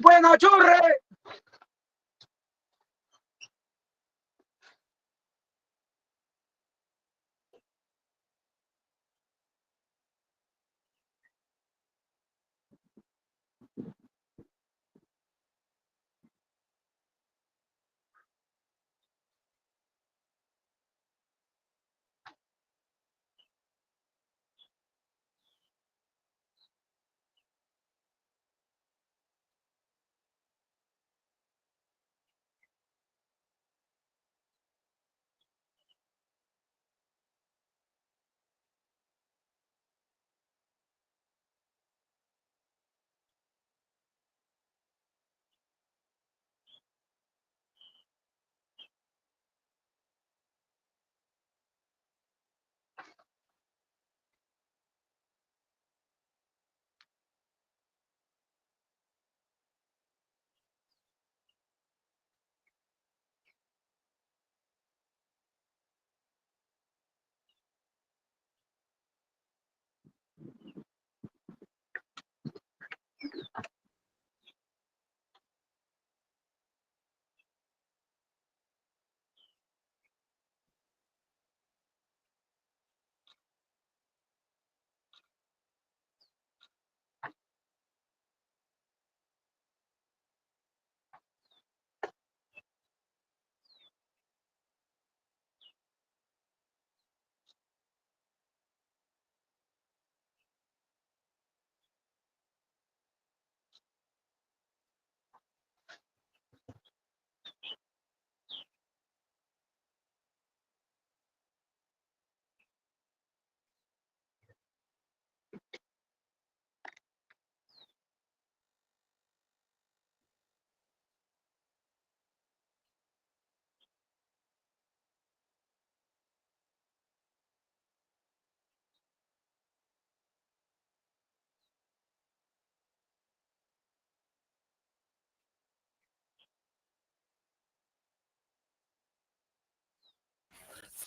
Buena churre.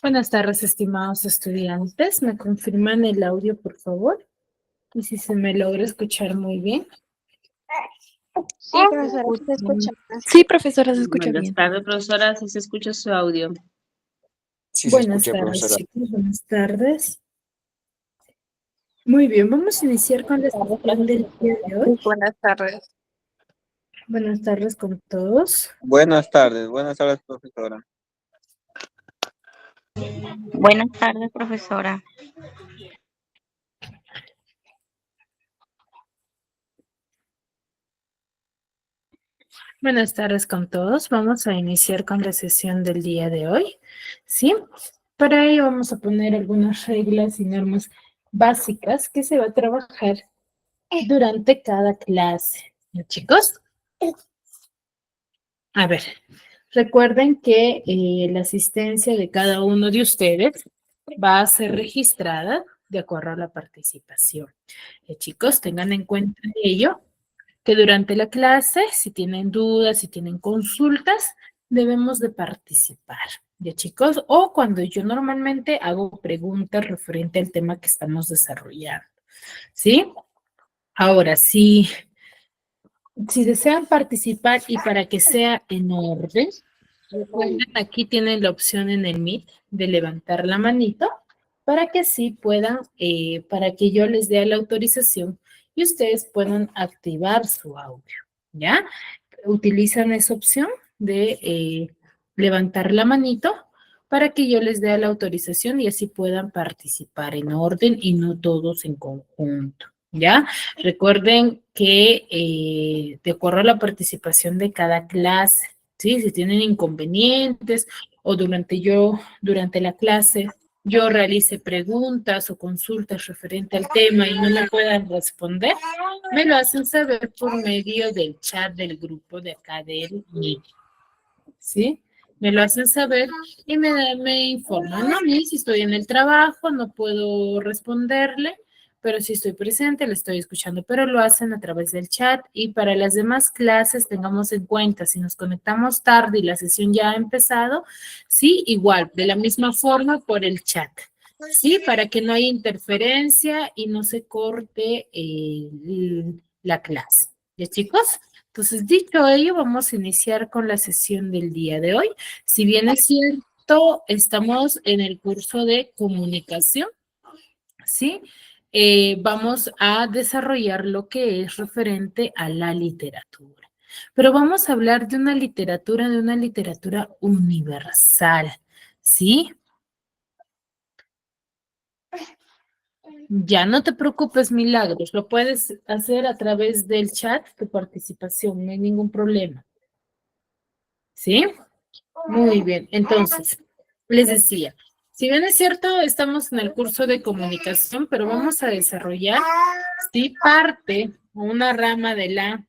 Buenas tardes, estimados estudiantes. ¿Me confirman el audio, por favor? Y si se me logra escuchar muy bien. Sí, profesora, se escucha. Sí, profesora, se escucha Buenas bien. tardes, profesora, si se escucha su audio. Sí se Buenas escucha, tardes, profesora. chicos. Buenas tardes. Muy bien, vamos a iniciar con la sesión del día de hoy. Buenas tardes. Buenas tardes con todos. Buenas tardes, profesora. Buenas tardes, profesora. Buenas tardes con todos. Vamos a iniciar con la sesión del día de hoy. ¿Sí? Para ello vamos a poner algunas reglas y normas básicas que se va a trabajar durante cada clase. ¿Ya, chicos? A ver, recuerden que la asistencia de cada uno de ustedes va a ser registrada de acuerdo a la participación. Chicos, tengan en cuenta ello, que durante la clase, si tienen dudas, si tienen consultas, debemos de participar. ¿Ya, chicos? O cuando yo normalmente hago preguntas referente al tema que estamos desarrollando. ¿Sí? Ahora, si desean participar y para que sea en orden, recuerden, aquí tienen la opción en el Meet de levantar la manito para que sí puedan, para que yo les dé la autorización y ustedes puedan activar su audio, ¿ya? Utilizan esa opción de levantar la manito para que yo les dé la autorización y así puedan participar en orden y no todos en conjunto, ¿ya? Recuerden que de acuerdo a la participación de cada clase, ¿sí? Si tienen inconvenientes o durante la clase, yo realice preguntas o consultas referente al tema y no me puedan responder, me lo hacen saber por medio del chat del grupo de acá del Meet, ¿sí? Me lo hacen saber y me informan a mí si estoy en el trabajo, no puedo responderle, pero si estoy presente, le estoy escuchando, pero lo hacen a través del chat y para las demás clases tengamos en cuenta, si nos conectamos tarde y la sesión ya ha empezado, sí, igual, de la misma forma por el chat. Sí, para que no haya interferencia y no se corte la clase. ¿Ya, chicos? Entonces, dicho ello, vamos a iniciar con la sesión del día de hoy. Si bien es cierto, estamos en el curso de comunicación, ¿sí? Vamos a desarrollar lo que es referente a la literatura. Pero vamos a hablar de una literatura universal, ¿sí? Ya no te preocupes, Milagros, lo puedes hacer a través del chat, tu participación, no hay ningún problema. ¿Sí? Muy bien, entonces, les decía, si bien es cierto, estamos en el curso de comunicación, pero vamos a desarrollar, sí, parte, una rama de la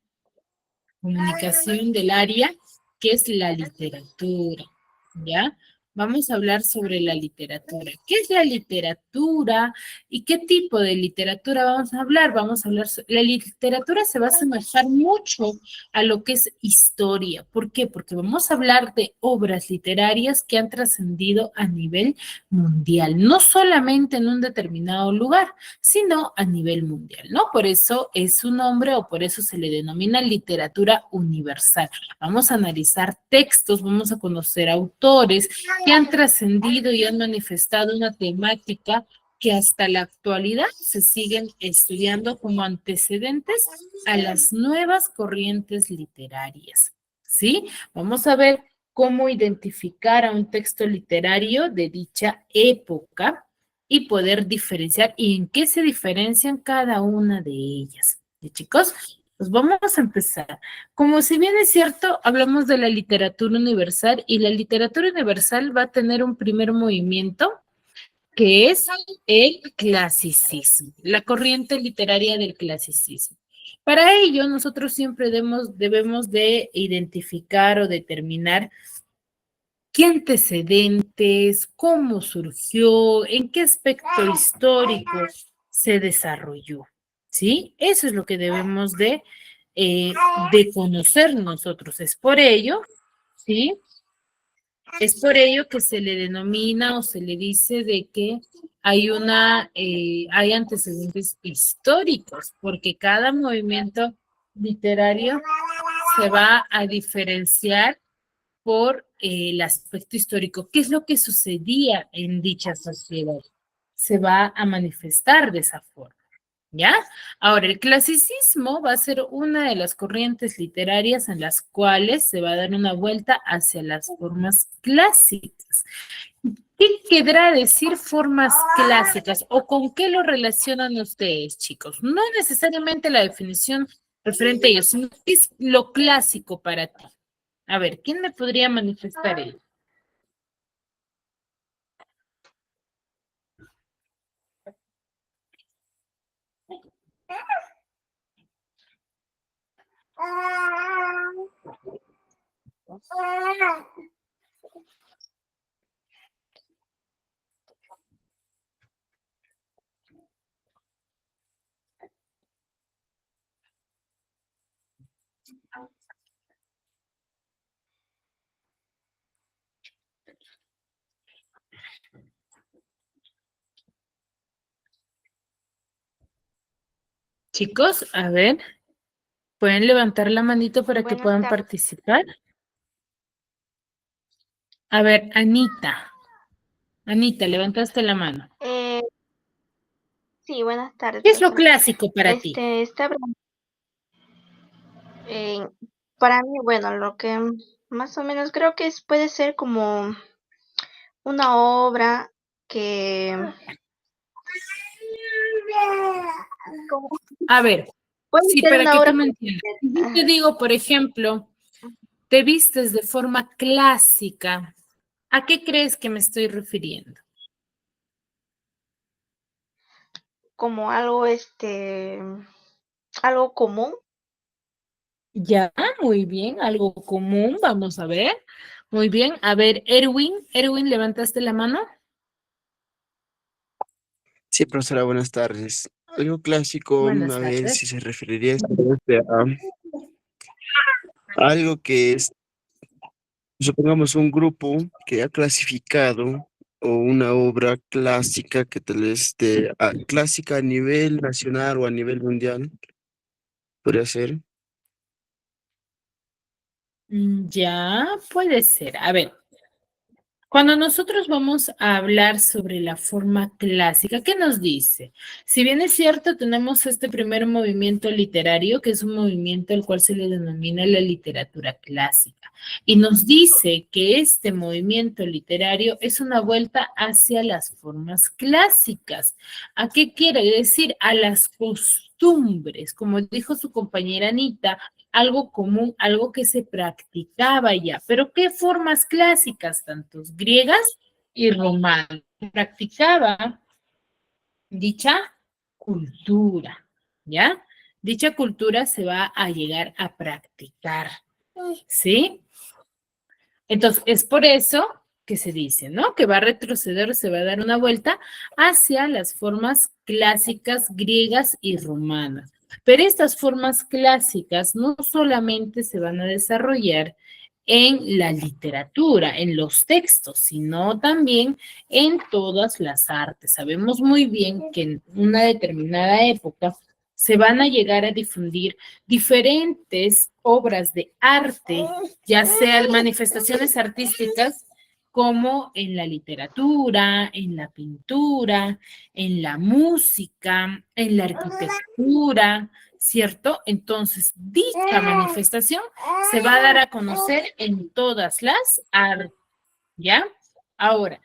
comunicación del área, que es la literatura, ¿ya? Vamos a hablar sobre la literatura. ¿Qué es la literatura y qué tipo de literatura vamos a hablar? Vamos a hablar, la literatura se va a asemejar mucho a lo que es historia. ¿Por qué? Porque vamos a hablar de obras literarias que han trascendido a nivel mundial, no solamente en un determinado lugar, sino a nivel mundial, ¿no? Por eso es su nombre o por eso se le denomina literatura universal. Vamos a analizar textos, vamos a conocer autores que han trascendido y han manifestado una temática que hasta la actualidad se siguen estudiando como antecedentes a las nuevas corrientes literarias, ¿sí? Vamos a ver cómo identificar a un texto literario de dicha época y poder diferenciar y en qué se diferencian cada una de ellas. ¿Y chicos? Pues vamos a empezar. Como si bien es cierto, hablamos de la literatura universal y la literatura universal va a tener un primer movimiento que es el clasicismo, la corriente literaria del clasicismo. Para ello, nosotros siempre debemos de identificar o determinar qué antecedentes, cómo surgió, en qué aspecto histórico se desarrolló, ¿sí? Eso es lo que debemos de conocer nosotros. Es por ello, ¿sí? Es por ello que se le denomina o se le dice de que hay antecedentes históricos, porque cada movimiento literario se va a diferenciar por el aspecto histórico. ¿Qué es lo que sucedía en dicha sociedad? Se va a manifestar de esa forma, ¿ya? Ahora, el clasicismo va a ser una de las corrientes literarias en las cuales se va a dar una vuelta hacia las formas clásicas. ¿Qué querrá decir formas clásicas o con qué lo relacionan ustedes, chicos? No necesariamente la definición referente a ellos, sino qué es lo clásico para ti. A ver, ¿quién me podría manifestar ello? Chicos, a ver, ¿pueden levantar la manito para que Buenas puedan tardes. participar? A ver, Anita, levantaste la mano. Sí, buenas tardes, ¿Qué es lo profesora. clásico para ti? Eh, para mí, bueno, lo que más o menos creo que puede ser como una obra que como- A ver, puede sí, ser para una que obra tú me que entiendas. Si yo te digo, por ejemplo, te vistes de forma clásica, ¿a qué crees que me estoy refiriendo? como algo algo común. Ya, muy bien, algo común, vamos a ver. Muy bien, a ver, Erwin, ¿levantaste la mano? Sí, profesora, buenas tardes. Algo clásico, Buenas a ver tardes. si se referiría a algo que es, supongamos, un grupo que ha clasificado o una obra clásica que tal vez clásica a nivel nacional o a nivel mundial, podría ser. Ya, puede ser. A ver, cuando nosotros vamos a hablar sobre la forma clásica, ¿qué nos dice? Si bien es cierto, tenemos este primer movimiento literario, que es un movimiento al cual se le denomina la literatura clásica, y nos dice que este movimiento literario es una vuelta hacia las formas clásicas. ¿A qué quiere decir? A las costumbres, como dijo su compañera Anita, algo común, algo que se practicaba ya. Pero ¿qué formas clásicas, tantos griegas y romanas? Practicaba dicha cultura, ¿ya? Dicha cultura se va a llegar a practicar, ¿sí? Entonces, es por eso que se dice, ¿no? Que va a retroceder, se va a dar una vuelta hacia las formas clásicas griegas y romanas. Pero estas formas clásicas no solamente se van a desarrollar en la literatura, en los textos, sino también en todas las artes. Sabemos muy bien que en una determinada época se van a llegar a difundir diferentes obras de arte, ya sean manifestaciones artísticas como en la literatura, en la pintura, en la música, en la arquitectura, ¿cierto? Entonces, dicha manifestación se va a dar a conocer en todas las artes, ¿ya? Ahora,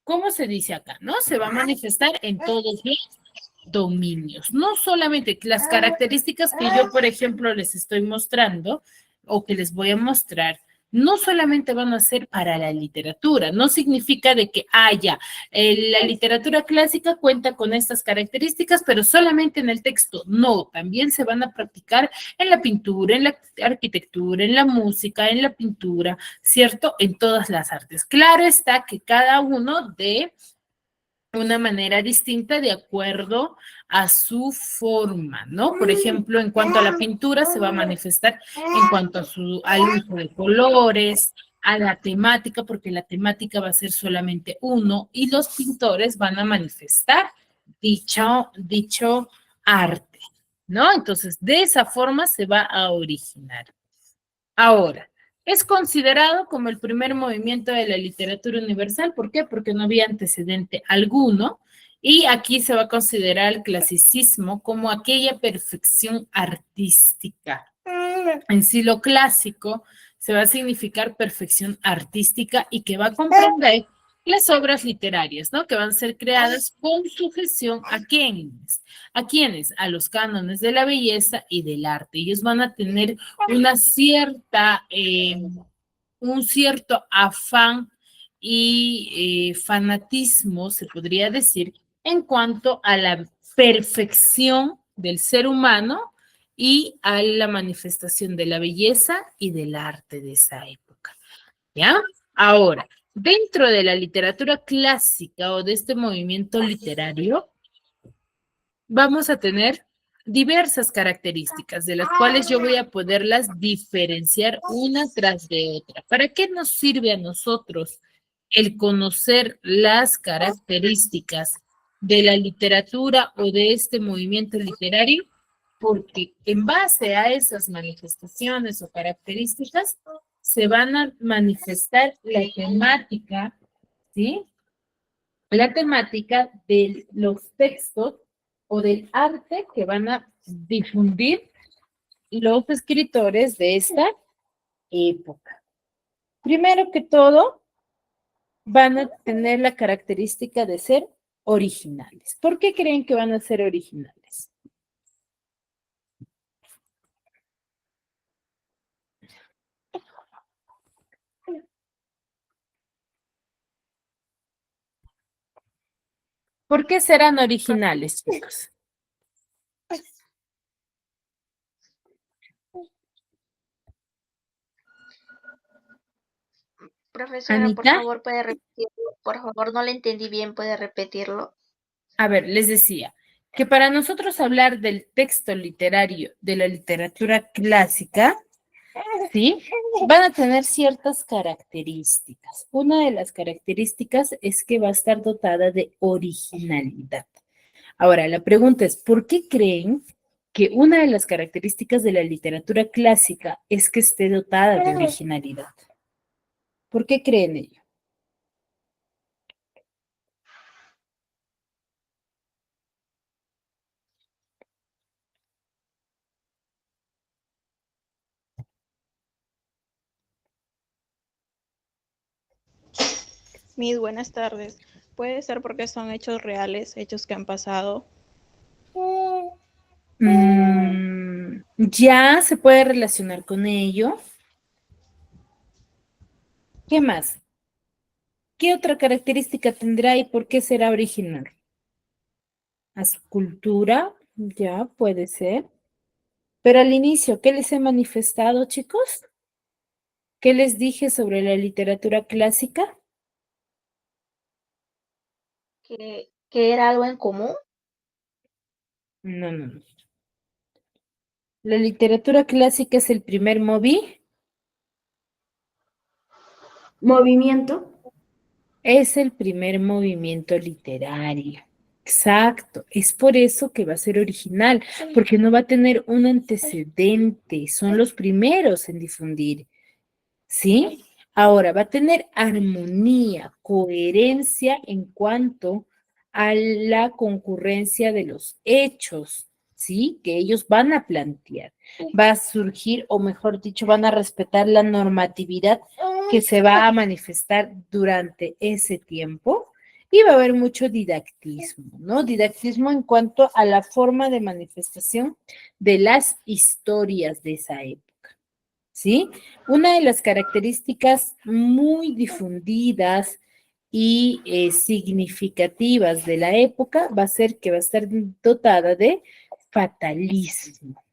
¿cómo se dice acá, no? Se va a manifestar en todos los dominios. No solamente las características que yo, por ejemplo, les estoy mostrando o que les voy a mostrar, no solamente van a ser para la literatura, no significa de que haya la literatura clásica cuenta con estas características, pero solamente en el texto. No, también se van a practicar en la pintura, en la arquitectura, en la música, en la pintura, ¿cierto? En todas las artes. Claro está que cada uno de una manera distinta de acuerdo a su forma, ¿no? Por ejemplo, en cuanto a la pintura, se va a manifestar en cuanto a al uso de colores, a la temática, porque la temática va a ser solamente uno, y los pintores van a manifestar dicho arte, ¿no? Entonces, de esa forma se va a originar. Ahora, es considerado como el primer movimiento de la literatura universal. ¿Por qué? Porque no había antecedente alguno. Y aquí se va a considerar el clasicismo como aquella perfección artística. En sí, lo clásico se va a significar perfección artística y que va a comprender las obras literarias, ¿no? Que van a ser creadas con sujeción a quiénes, a los cánones de la belleza y del arte. Ellos van a tener una cierta, un cierto afán y fanatismo, se podría decir, en cuanto a la perfección del ser humano y a la manifestación de la belleza y del arte de esa época. ¿Ya? Ahora, dentro de la literatura clásica o de este movimiento literario, vamos a tener diversas características de las cuales yo voy a poderlas diferenciar una tras de otra. ¿Para qué nos sirve a nosotros el conocer las características de la literatura o de este movimiento literario? Porque en base a esas manifestaciones o características se van a manifestar la temática, ¿sí? La temática de los textos o del arte que van a difundir los escritores de esta época. Primero que todo, van a tener la característica de ser originales. ¿Por qué creen que van a ser originales? ¿Por qué serán originales, chicos? Profesora, por Anita, favor, puede repetirlo. Por favor, no le entendí bien, puede repetirlo. a ver, les decía que para nosotros hablar del texto literario de la literatura clásica, ¿sí? Van a tener ciertas características. Una de las características es que va a estar dotada de originalidad. Ahora, la pregunta es, ¿por qué creen que una de las características de la literatura clásica es que esté dotada de originalidad. ¿Por qué creen ello? Mis buenas tardes. Puede ser porque son hechos reales, hechos que han pasado. Ya se puede relacionar con ello. ¿Qué más? ¿Qué otra característica tendrá y por qué será original? A su cultura, ya puede ser. Pero al inicio, ¿qué les he manifestado, chicos? ¿Qué les dije sobre la literatura clásica? Que era algo en común. No, no, no. La literatura clásica es el primer Movimiento. es el primer movimiento literario. Exacto. Es por eso que va a ser original, porque no va a tener un antecedente. Son los primeros en difundir. ¿Sí? Ahora, va a tener armonía, coherencia en cuanto a la concurrencia de los hechos, ¿sí? Que ellos van a plantear. Va a surgir, o mejor dicho, van a respetar la normatividad que se va a manifestar durante ese tiempo y va a haber mucho didactismo, ¿no? Didactismo en cuanto a la forma de manifestación de las historias de esa época. ¿Sí? Una de las características muy difundidas y significativas de la época va a ser que va a estar dotada de fatalismo.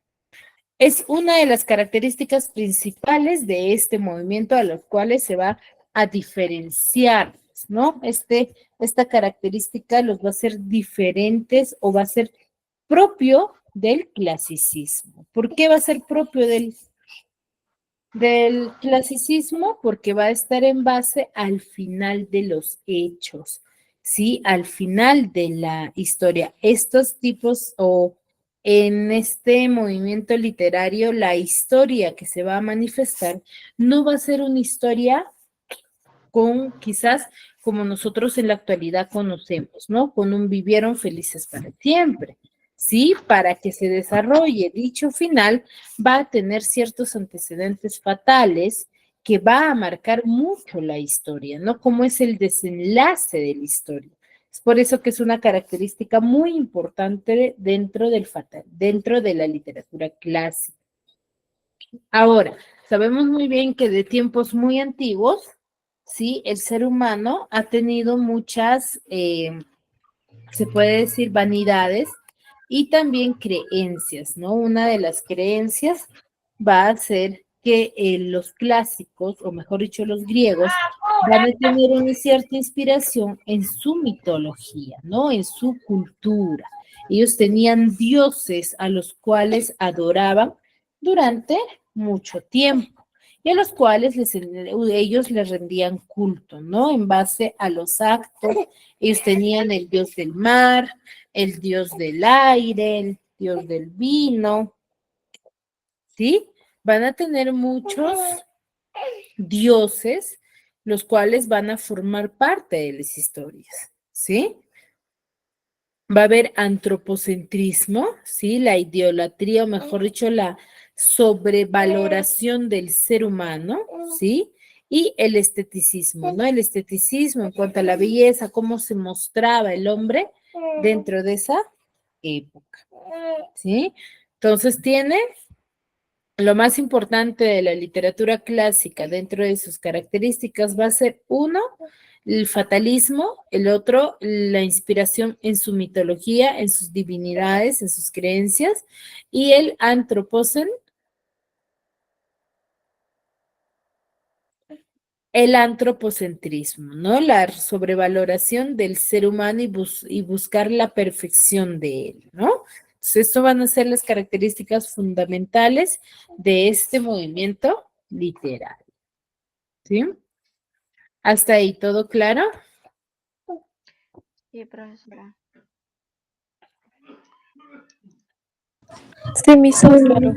Es una de las características principales de este movimiento a los cuales se va a diferenciar, ¿no? Esta característica los va a hacer diferentes o va a ser propio del clasicismo. ¿Por qué va a ser propio del clasicismo? Porque va a estar en base al final de los hechos, ¿sí? Al final de la historia. Estos tipos o en este movimiento literario, la historia que se va a manifestar no va a ser una historia con quizás como nosotros en la actualidad conocemos, ¿no? Con un vivieron felices para siempre. Sí, para que se desarrolle dicho final va a tener ciertos antecedentes fatales que va a marcar mucho la historia, ¿no? Como es el desenlace de la historia. Es por eso que es una característica muy importante dentro del fatal, dentro de la literatura clásica. Ahora, sabemos muy bien que de tiempos muy antiguos, sí, el ser humano ha tenido muchas, se puede decir, vanidades y también creencias, ¿no? Una de las creencias va a ser que los clásicos, o mejor dicho, los griegos, van a tener una cierta inspiración en su mitología, ¿no? En su cultura. Ellos tenían dioses a los cuales adoraban durante mucho tiempo y a los cuales ellos les rendían culto, ¿no? En base a los actos, ellos tenían el dios del mar, el dios del aire, el dios del vino, ¿sí? Van a tener muchos dioses, los cuales van a formar parte de las historias, ¿sí? Va a haber antropocentrismo, ¿sí? La idolatría, o mejor dicho, la sobrevaloración del ser humano, ¿sí? Y el esteticismo, ¿no? El esteticismo en cuanto a la belleza, cómo se mostraba el hombre dentro de esa época, ¿sí? Entonces tiene lo más importante de la literatura clásica dentro de sus características va a ser uno, el fatalismo, el otro, la inspiración en su mitología, en sus divinidades, en sus creencias, y el antropocentrismo, ¿no? La sobrevaloración del ser humano y buscar la perfección de él, ¿no? Entonces, esto van a ser las características fundamentales de este movimiento literario, ¿sí? ¿Hasta ahí todo claro? Sí, profesora. Sí, Misa, claro.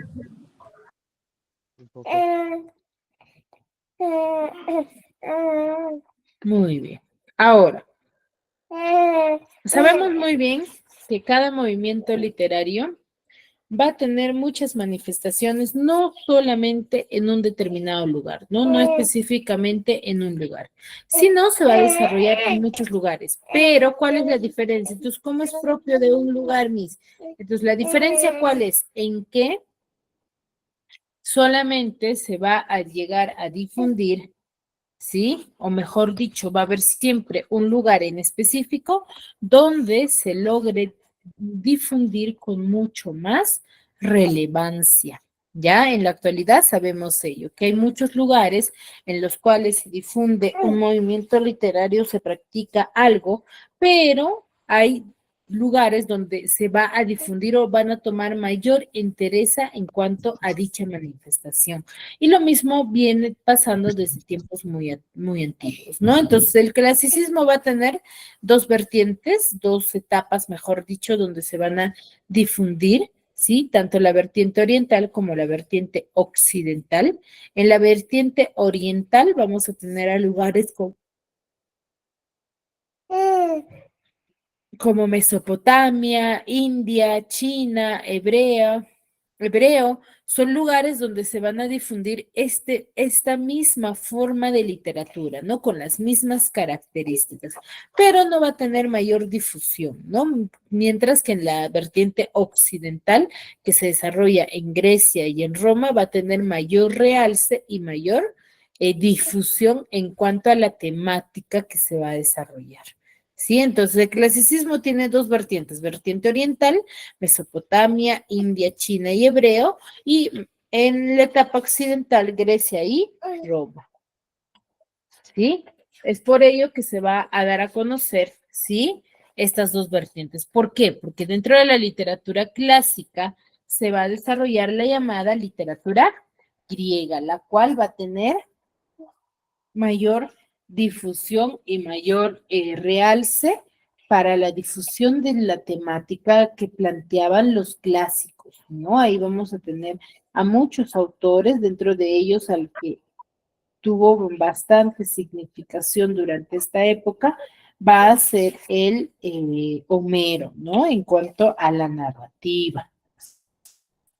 Muy bien. Ahora, sabemos muy bien que cada movimiento literario va a tener muchas manifestaciones, no solamente en un determinado lugar, ¿no? No específicamente en un lugar, sino se va a desarrollar en muchos lugares. Pero, ¿cuál es la diferencia? Entonces, ¿cómo es propio de un lugar, Miss? Entonces, ¿la diferencia cuál es? En que solamente se va a llegar a difundir, ¿sí? O mejor dicho, va a haber siempre un lugar en específico donde se logre difundir con mucho más relevancia. Ya en la actualidad sabemos ello, que hay muchos lugares en los cuales se difunde un movimiento literario, se practica algo, pero hay lugares donde se va a difundir o van a tomar mayor interés en cuanto a dicha manifestación. Y lo mismo viene pasando desde tiempos muy antiguos, ¿no? Entonces, el clasicismo va a tener dos vertientes, dos etapas, mejor dicho, donde se van a difundir, ¿sí? Tanto la vertiente oriental como la vertiente occidental. En la vertiente oriental vamos a tener a lugares como Mesopotamia, India, China, hebreo, son lugares donde se van a difundir esta misma forma de literatura, ¿no? Con las mismas características, pero no va a tener mayor difusión, ¿no? Mientras que en la vertiente occidental, que se desarrolla en Grecia y en Roma, va a tener mayor realce y mayor difusión en cuanto a la temática que se va a desarrollar. Sí, entonces el clasicismo tiene dos vertientes, vertiente oriental, Mesopotamia, India, China y hebreo, y en la etapa occidental, Grecia y Roma. ¿Sí? Es por ello que se va a dar a conocer, ¿sí? Estas dos vertientes. ¿Por qué? Porque dentro de la literatura clásica se va a desarrollar la llamada literatura griega, la cual va a tener mayor difusión y mayor realce para la difusión de la temática que planteaban los clásicos, ¿no? Ahí vamos a tener a muchos autores, dentro de ellos al que tuvo bastante significación durante esta época, va a ser el Homero, ¿no? En cuanto a la narrativa,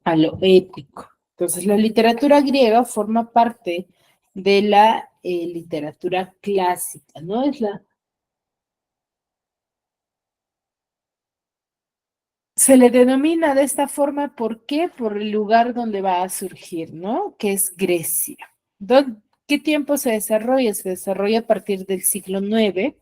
a lo épico. Entonces, la literatura griega forma parte de la literatura clásica, ¿no? Se le denomina de esta forma, ¿por qué? Por el lugar donde va a surgir, ¿no? Que es Grecia. ¿Qué tiempo se desarrolla? Se desarrolla a partir del siglo IX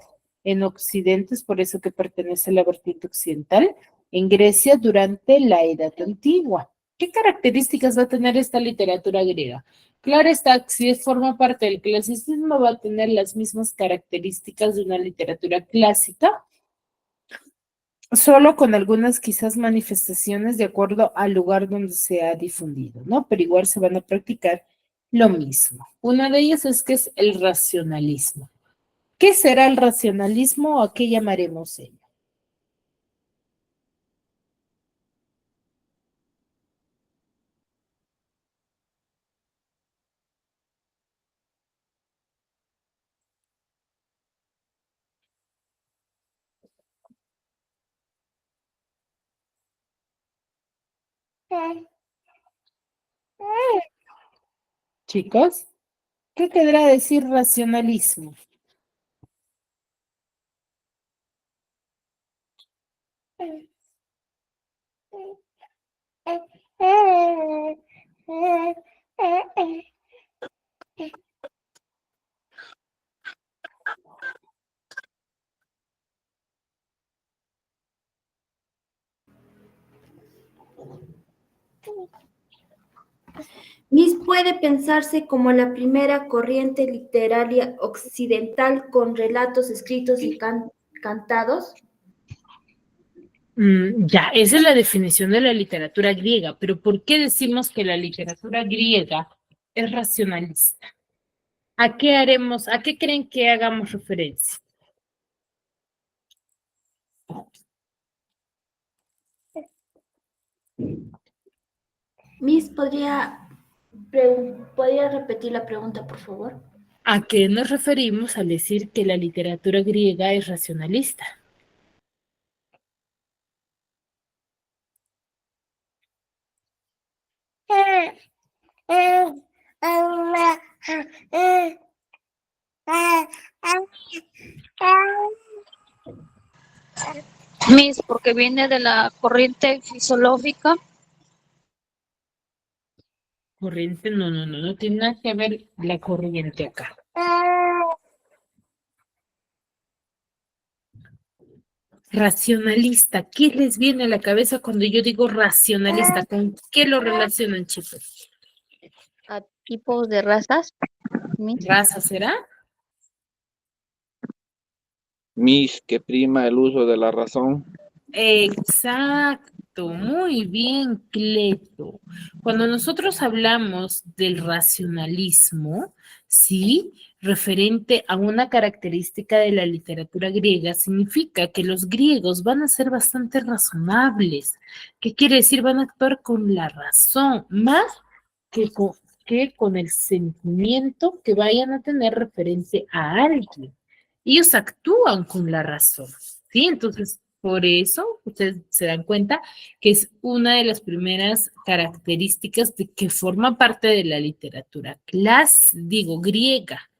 en Occidente, es por eso que pertenece a la vertiente occidental, en Grecia durante la Edad Antigua. ¿Qué características va a tener esta literatura griega? Claro está, si forma parte del clasicismo, va a tener las mismas características de una literatura clásica, solo con algunas quizás manifestaciones de acuerdo al lugar donde se ha difundido, ¿no? Pero igual se van a practicar lo mismo. Una de ellas es que es el racionalismo. ¿Qué será el racionalismo o a qué llamaremos ello? Chicos, ¿qué querrá decir racionalismo? Miss puede pensarse como la primera corriente literaria occidental con relatos escritos y cantados. Ya, esa es la definición de la literatura griega, pero ¿por qué decimos que la literatura griega es racionalista? ¿A qué creen que hagamos referencia? Miss, ¿podría repetir la pregunta, por favor? ¿A qué nos referimos al decir que la literatura griega es racionalista? Miss, porque viene de la corriente fisiológica. Corriente, no tiene nada que ver la corriente acá. Racionalista, ¿qué les viene a la cabeza cuando yo digo racionalista? ¿Con qué lo relacionan, chicos? A tipos de razas. Miss. ¿Raza será? Miss, que prima el uso de la razón. Exacto, muy bien, Cleto. Cuando nosotros hablamos del racionalismo, ¿sí? Referente a una característica de la literatura griega, significa que los griegos van a ser bastante razonables. ¿Qué quiere decir? Van a actuar con la razón, más que con el sentimiento que vayan a tener referente a alguien. Ellos actúan con la razón, ¿sí? Entonces, por eso, ustedes se dan cuenta que es una de las primeras características de que forma parte de la literatura griega,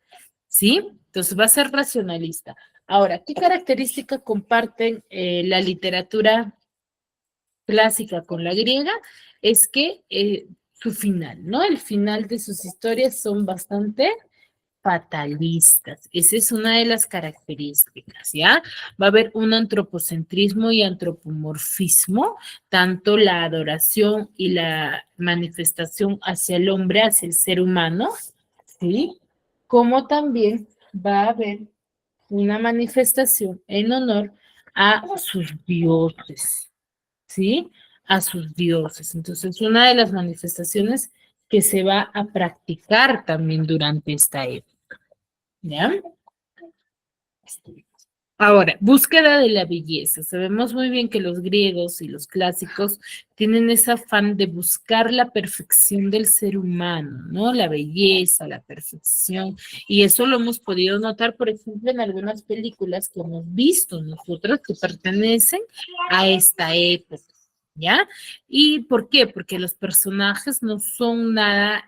¿sí? Entonces va a ser racionalista. Ahora, ¿qué característica comparten la literatura clásica con la griega? Es que su final, ¿no? El final de sus historias son bastante fatalistas. Esa es una de las características, ¿ya? Va a haber un antropocentrismo y antropomorfismo, tanto la adoración y la manifestación hacia el hombre, hacia el ser humano, ¿sí? Como también va a haber una manifestación en honor a sus dioses, ¿sí? A sus dioses. Entonces, una de las manifestaciones que se va a practicar también durante esta época. ¿Ya? Ahora, búsqueda de la belleza. Sabemos muy bien que los griegos y los clásicos tienen ese afán de buscar la perfección del ser humano, ¿no? La belleza, la perfección. Y eso lo hemos podido notar, por ejemplo, en algunas películas que hemos visto nosotros que pertenecen a esta época. ¿Ya? ¿Y por qué? Porque los personajes no son nada,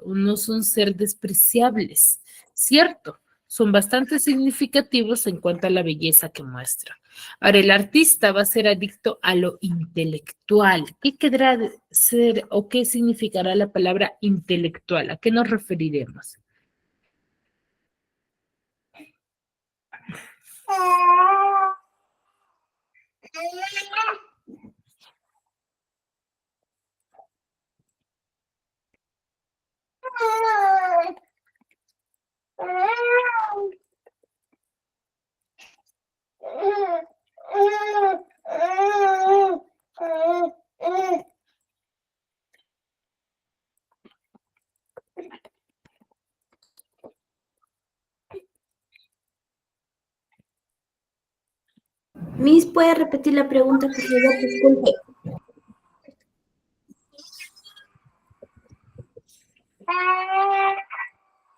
no son ser despreciables, ¿cierto? Son bastante significativos en cuanto a la belleza que muestra. Ahora, el artista va a ser adicto a lo intelectual. ¿Qué querrá ser o qué significará la palabra intelectual? ¿A qué nos referiremos? Miss, ¿puede repetir la pregunta, por favor? Disculpe.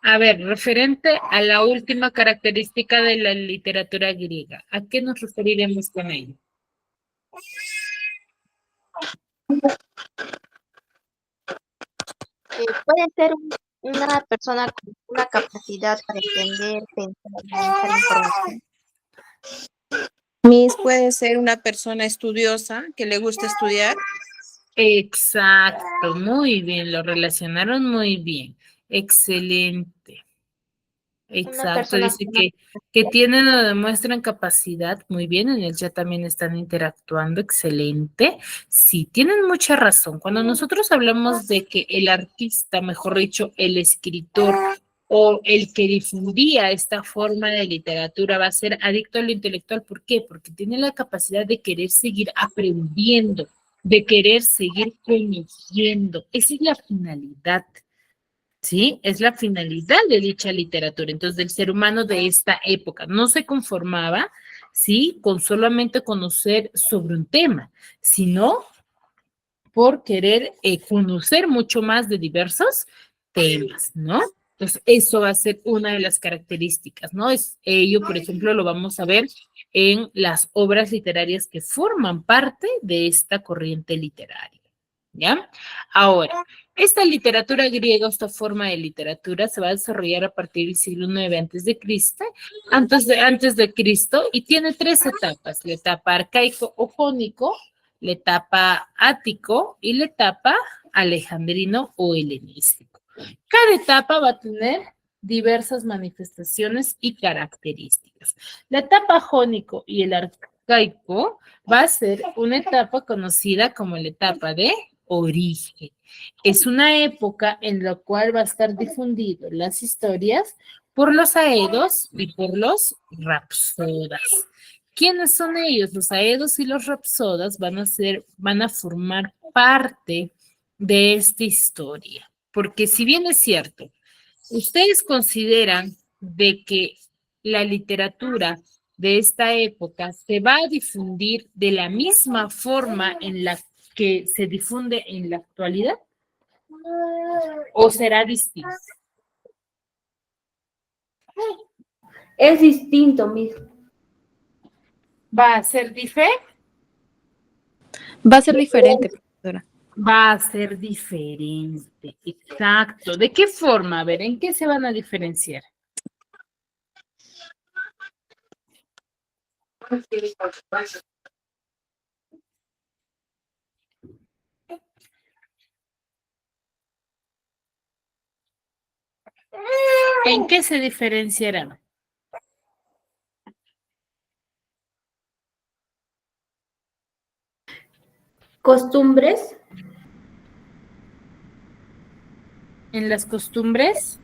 A ver, referente a la última característica de la literatura griega, ¿a qué nos referiremos con ello? Puede ser una persona con una capacidad para entender, pensar, analizar información. Miss puede ser una persona estudiosa que le gusta estudiar. Exacto, muy bien, lo relacionaron muy bien. Excelente. Una Exacto, persona dice con que tienen o demuestran capacidad, muy bien, en el chat también están interactuando, excelente. Sí, tienen mucha razón. Cuando nosotros hablamos de que el artista, mejor dicho, el escritor o el que difundía esta forma de literatura va a ser adicto a lo intelectual, ¿por qué? Porque tiene la capacidad de querer seguir aprendiendo, de querer seguir conociendo. Esa es la finalidad. ¿Sí? Es la finalidad de dicha literatura. Entonces, el ser humano de esta época no se conformaba, ¿sí? Con solamente conocer sobre un tema, sino por querer conocer mucho más de diversos temas, ¿no? Entonces, eso va a ser una de las características, ¿no? Ello, por ejemplo, lo vamos a ver en las obras literarias que forman parte de esta corriente literaria, ¿ya? Ahora, esta literatura griega, esta forma de literatura, se va a desarrollar a partir del siglo IX antes de Cristo, y tiene tres etapas: la etapa arcaico o jónico, la etapa ático y la etapa alejandrino o helenístico. Cada etapa va a tener diversas manifestaciones y características. La etapa jónico y el arcaico va a ser una etapa conocida como la etapa de origen. Es una época en la cual va a estar difundido las historias por los aedos y por los rapsodas. ¿Quiénes son ellos? Los aedos y los rapsodas van a formar parte de esta historia. Porque si bien es cierto, ustedes consideran de que la literatura de esta época se va a difundir de la misma forma en la que se difunde en la actualidad, ¿o será distinto? Es distinto, Miss. ¿Va a ser diferente? Va a ser diferente, profesora. Va a ser diferente, exacto. ¿De qué forma? A ver, ¿en qué se van a diferenciar? ¿En qué se diferenciarán? ¿Costumbres? ¿En las costumbres?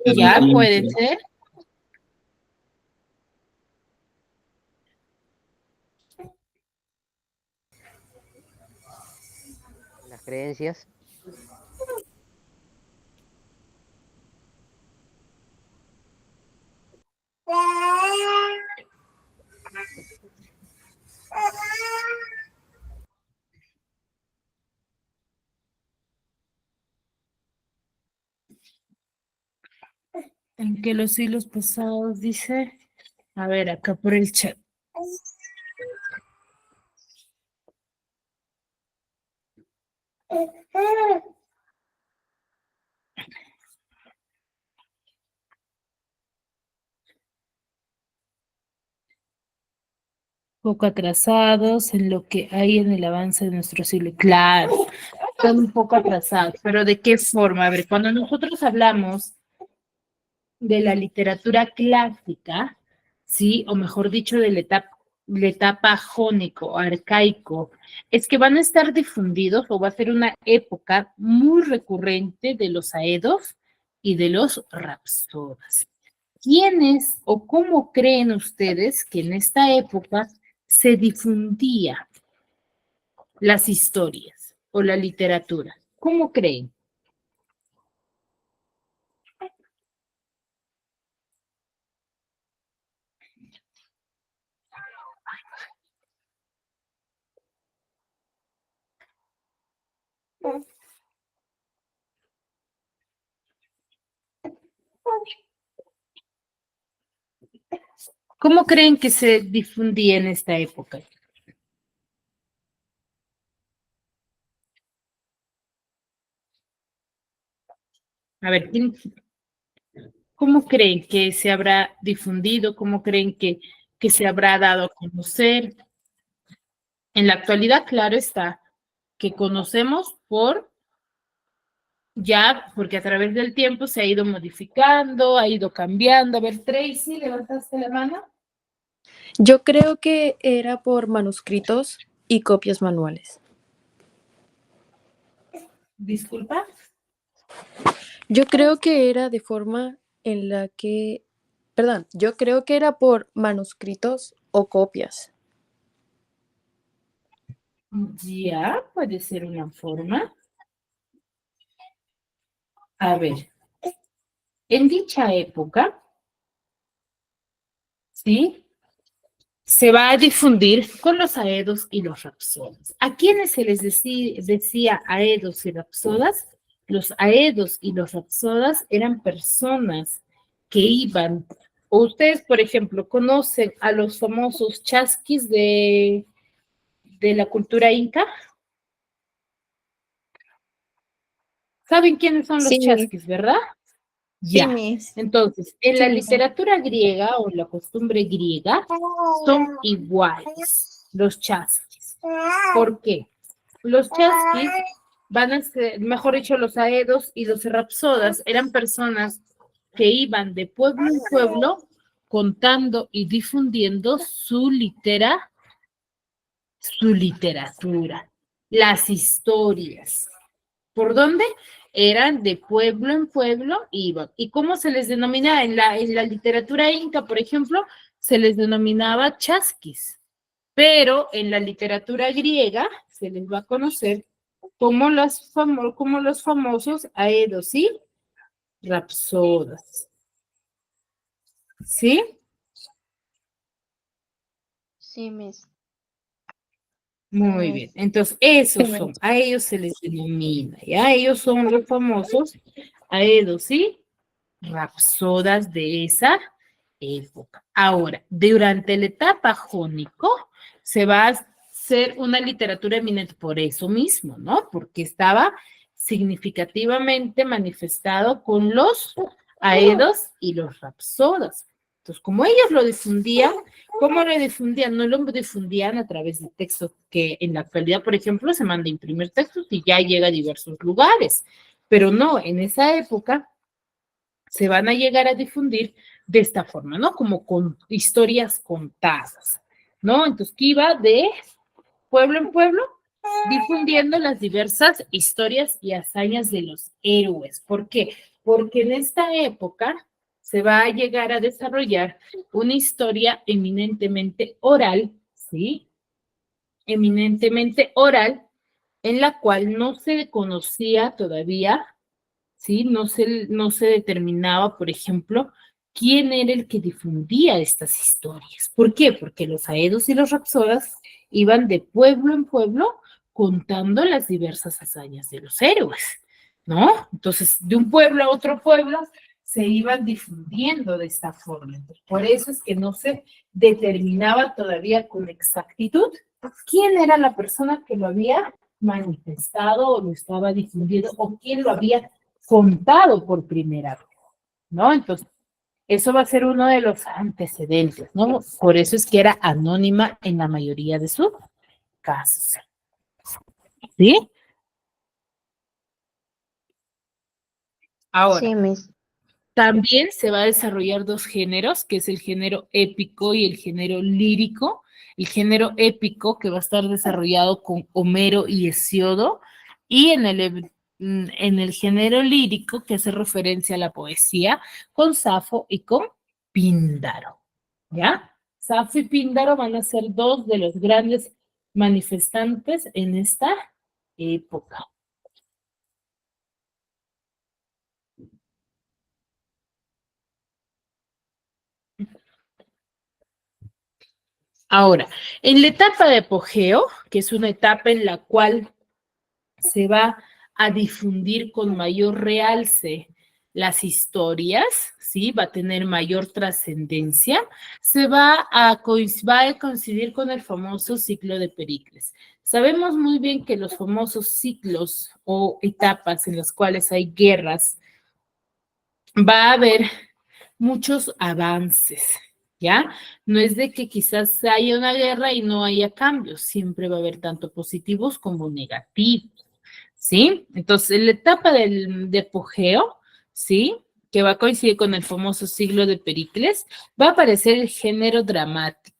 Ya puede ser. Las creencias. ¿En qué los siglos pasados dice? A ver, acá por el chat. Poco atrasados en lo que hay en el avance de nuestro siglo. Claro, están un poco atrasados, pero ¿de qué forma? A ver, cuando nosotros hablamos de la literatura clásica, ¿sí? O mejor dicho, de la etapa jónico, arcaico, es que van a estar difundidos o va a ser una época muy recurrente de los aedos y de los rapsodas. ¿Quiénes o cómo creen ustedes que en esta época se difundía las historias o la literatura? ¿Cómo creen? ¿Cómo creen que se difundía en esta época? A ver, ¿cómo creen que se habrá difundido? ¿Cómo creen que se habrá dado a conocer? En la actualidad, claro está, que conocemos porque a través del tiempo se ha ido modificando, ha ido cambiando. A ver, Tracy, ¿levantaste la mano? Yo creo que era por manuscritos y copias manuales. Disculpa. Yo creo que era de forma en la que, perdón, yo creo que era por manuscritos o copias. Ya, puede ser una forma. A ver, en dicha época, ¿sí? se va a difundir con los aedos y los rapsodas. ¿A quiénes se les decía aedos y rapsodas? Los aedos y los rapsodas eran personas que iban, o ustedes, por ejemplo, conocen a los famosos chasquis de la cultura inca. ¿Saben quiénes son los Sí. chasquis, verdad? Sí, Ya. Miss. Entonces, en la Sí. literatura griega o en la costumbre griega son iguales los chasquis. ¿Por qué? Los chasquis van a ser, mejor dicho, los aedos y los rapsodas eran personas que iban de pueblo en pueblo contando y difundiendo su literatura, las historias. ¿Por dónde? Eran de pueblo en pueblo, iban. ¿Y cómo se les denominaba? En la literatura inca, por ejemplo, se les denominaba chasquis, pero en la literatura griega se les va a conocer como los famosos aedos y rapsodas. ¿Sí? Sí, Miss. Muy bien. Entonces, esos son, a ellos se les denomina, ¿ya? Ellos son los famosos aedos y rapsodas de esa época. Ahora, durante la etapa jónico, se va a hacer una literatura eminente por eso mismo, ¿no? Porque estaba significativamente manifestado con los aedos y los rapsodas. Entonces, como ellos lo difundían, ¿cómo lo difundían? No lo difundían a través de textos que en la actualidad, por ejemplo, se manda a imprimir textos y ya llega a diversos lugares. Pero no, en esa época se van a llegar a difundir de esta forma, ¿no? Como con historias contadas, ¿no? Entonces, que iba de pueblo en pueblo difundiendo las diversas historias y hazañas de los héroes. ¿Por qué? Porque en esta época se va a llegar a desarrollar una historia eminentemente oral, ¿sí? Eminentemente oral, en la cual no se conocía todavía, ¿sí? No se determinaba, por ejemplo, quién era el que difundía estas historias. ¿Por qué? Porque los aedos y los rapsodas iban de pueblo en pueblo contando las diversas hazañas de los héroes, ¿no? Entonces, de un pueblo a otro pueblo se iban difundiendo de esta forma. Entonces, por eso es que no se determinaba todavía con exactitud quién era la persona que lo había manifestado o lo estaba difundiendo o quién lo había contado por primera vez, ¿no? Entonces, eso va a ser uno de los antecedentes, ¿no? Por eso es que era anónima en la mayoría de sus casos. ¿Sí? Ahora, Sí, Miss. también se va a desarrollar dos géneros, que es el género épico y el género lírico. El género épico, que va a estar desarrollado con Homero y Hesíodo, y en el género lírico, que hace referencia a la poesía, con Safo y con Píndaro. ¿Ya? Safo y Píndaro van a ser dos de los grandes manifestantes en esta época. Ahora, en la etapa de apogeo, que es una etapa en la cual se va a difundir con mayor realce las historias, ¿sí? Va a tener mayor trascendencia, va a coincidir con el famoso ciclo de Pericles. Sabemos muy bien que los famosos ciclos o etapas en las cuales hay guerras, va a haber muchos avances, ¿ya? No es de que quizás haya una guerra y no haya cambios, siempre va a haber tanto positivos como negativos, ¿sí? Entonces, en la etapa de apogeo, ¿sí? Que va a coincidir con el famoso siglo de Pericles, va a aparecer el género dramático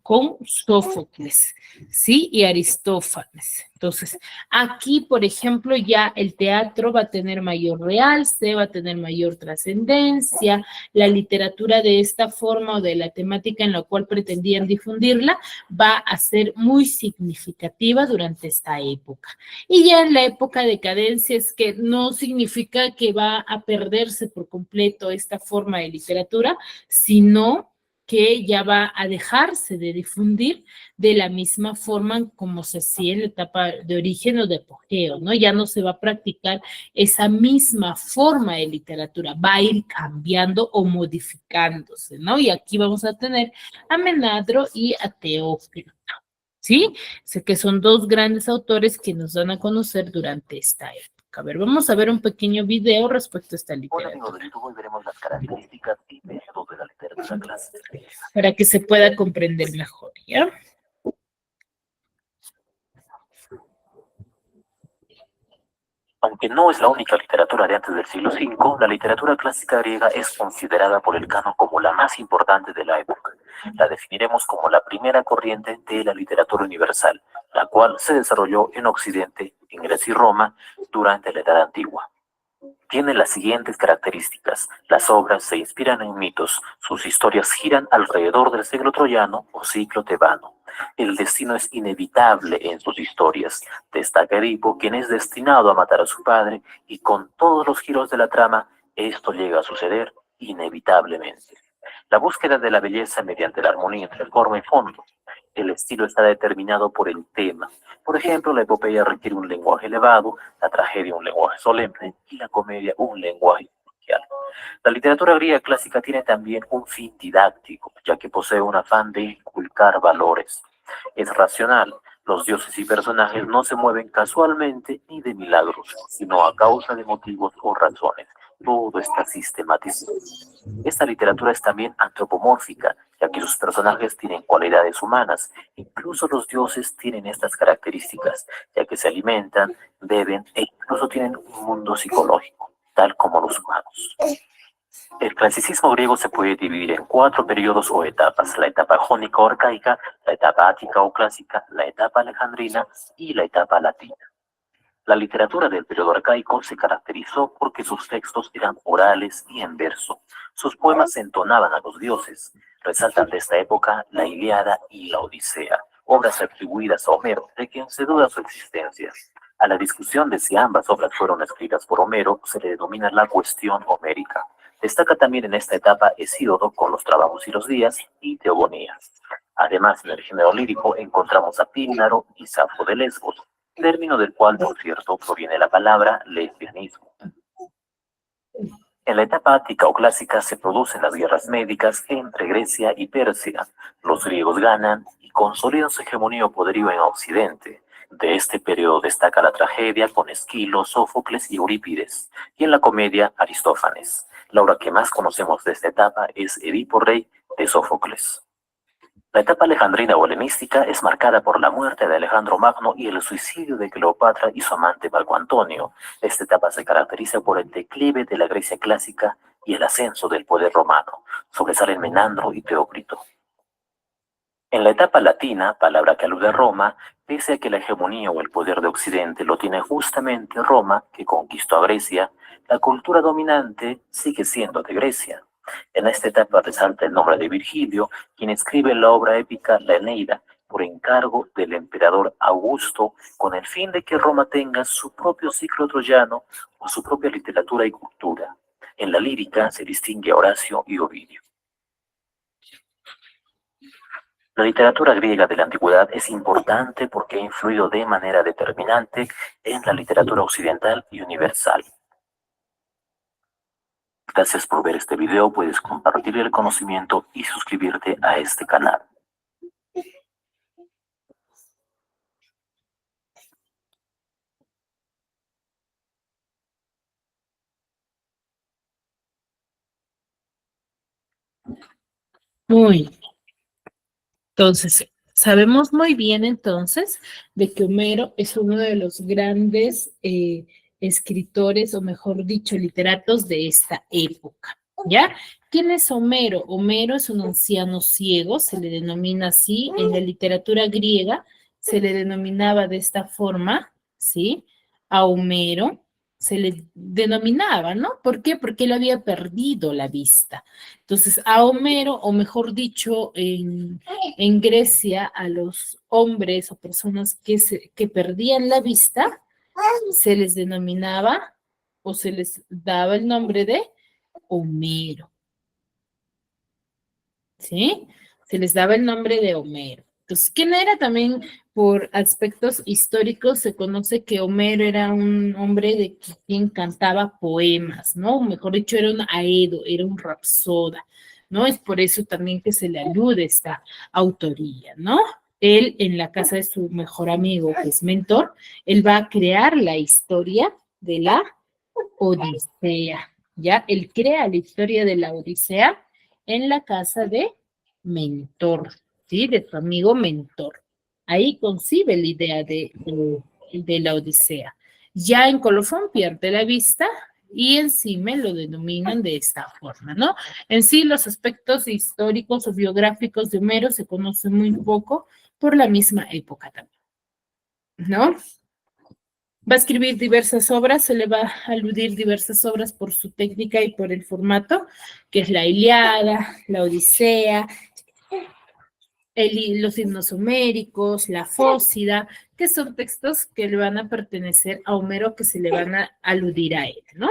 con Sófocles, ¿sí? Y Aristófanes. Entonces, aquí, por ejemplo, ya el teatro va a tener mayor realce, va a tener mayor trascendencia, la literatura de esta forma o de la temática en la cual pretendían difundirla va a ser muy significativa durante esta época. Y ya en la época de decadencia es que no significa que va a perderse por completo esta forma de literatura, sino que ya va a dejarse de difundir de la misma forma como se hacía en la etapa de origen o de apogeo, ¿no? Ya no se va a practicar esa misma forma de literatura, va a ir cambiando o modificándose, ¿no? Y aquí vamos a tener a Menandro y a Teófilo, ¿sí? Sé que son dos grandes autores que nos dan a conocer durante esta época. A ver, vamos a ver un pequeño video respecto a esta literatura. Hola amigos de YouTube, hoy veremos las características y métodos de la literatura clásica. Para que se pueda comprender mejor, ¿ya? Aunque no es la única literatura de antes del siglo V, la literatura clásica griega es considerada por el canon como la más importante de la época. La definiremos como la primera corriente de la literatura universal, la cual se desarrolló en Occidente, en Grecia y Roma, durante la Edad Antigua. Tiene las siguientes características. Las obras se inspiran en mitos, sus historias giran alrededor del siglo troyano o ciclo tebano. El destino es inevitable en sus historias. Destaca Edipo, quien es destinado a matar a su padre, y con todos los giros de la trama, esto llega a suceder inevitablemente. La búsqueda de la belleza mediante la armonía entre forma y fondo. El estilo está determinado por el tema. Por ejemplo, la epopeya requiere un lenguaje elevado, la tragedia un lenguaje solemne y la comedia un lenguaje coloquial. La literatura griega clásica tiene también un fin didáctico, ya que posee un afán de inculcar valores. Es racional. Los dioses y personajes no se mueven casualmente ni de milagros, sino a causa de motivos o razones. Todo está sistematizado. Esta literatura es también antropomórfica, ya que sus personajes tienen cualidades humanas. Incluso los dioses tienen estas características, ya que se alimentan, beben e incluso tienen un mundo psicológico, tal como los humanos. El clasicismo griego se puede dividir en 4 periodos o etapas: la etapa jónica o arcaica, la etapa ática o clásica, la etapa alejandrina y la etapa latina. La literatura del periodo arcaico se caracterizó porque sus textos eran orales y en verso. Sus poemas entonaban a los dioses. Resaltan de esta época la Ilíada y la Odisea, obras atribuidas a Homero, de quien se duda su existencia. A la discusión de si ambas obras fueron escritas por Homero se le denomina la cuestión homérica. Destaca también en esta etapa Hesíodo con los trabajos y los días y Teogonías. Además, en el género lírico encontramos a Píndaro y Safo de Lesbos, término del cual, por cierto, proviene la palabra lesbianismo. En la etapa ática o clásica se producen las guerras médicas entre Grecia y Persia. Los griegos ganan y consolidan su hegemonía o poderío en Occidente. De este periodo destaca la tragedia con Esquilo, Sófocles y Eurípides, y en la comedia Aristófanes. La obra que más conocemos de esta etapa es Edipo Rey de Sófocles. La etapa alejandrina o helenística es marcada por la muerte de Alejandro Magno y el suicidio de Cleopatra y su amante Marco Antonio. Esta etapa se caracteriza por el declive de la Grecia clásica y el ascenso del poder romano. Sobresalen Menandro y Teócrito. En la etapa latina, palabra que alude a Roma, pese a que la hegemonía o el poder de Occidente lo tiene justamente Roma, que conquistó a Grecia, la cultura dominante sigue siendo de Grecia. En esta etapa resalta el nombre de Virgilio, quien escribe la obra épica La Eneida, por encargo del emperador Augusto, con el fin de que Roma tenga su propio ciclo troyano o su propia literatura y cultura. En la lírica se distingue a Horacio y Ovidio. La literatura griega de la antigüedad es importante porque ha influido de manera determinante en la literatura occidental y universal. Gracias por ver este video, puedes compartir el conocimiento y suscribirte a este canal. Muy bien. Entonces, sabemos muy bien entonces de que Homero es uno de los grandes escritores, o mejor dicho, literatos de esta época, ¿ya? ¿Quién es Homero? Homero es un anciano ciego, se le denomina así. En la literatura griega se le denominaba de esta forma, ¿sí? A Homero se le denominaba, ¿no? ¿Por qué? Porque él había perdido la vista. Entonces, a Homero, o mejor dicho, en Grecia, a los hombres o personas que perdían la vista, se les denominaba o se les daba el nombre de Homero. ¿sí? Se les daba el nombre de Homero. Entonces, ¿quién era? También por aspectos históricos se conoce que Homero era un hombre de quien cantaba poemas, ¿no? Mejor dicho, era un aedo, era un rapsoda, ¿no? Es por eso también que se le alude esta autoría, ¿no? Él, en la casa de su mejor amigo, que es Mentor, él va a crear la historia de la Odisea, ¿ya? Él crea la historia de la Odisea en la casa de Mentor, ¿sí? De su amigo Mentor. Ahí concibe la idea de la Odisea. Ya en Colofón pierde la vista y encima lo denominan de esta forma, ¿no? En sí, los aspectos históricos o biográficos de Homero se conocen muy poco por la misma época también, ¿no? Va a escribir diversas obras, se le va a aludir diversas obras por su técnica y por el formato, que es la Ilíada, la Odisea, los himnos homéricos, la Fósida, que son textos que le van a pertenecer a Homero, que se le van a aludir a él, ¿no?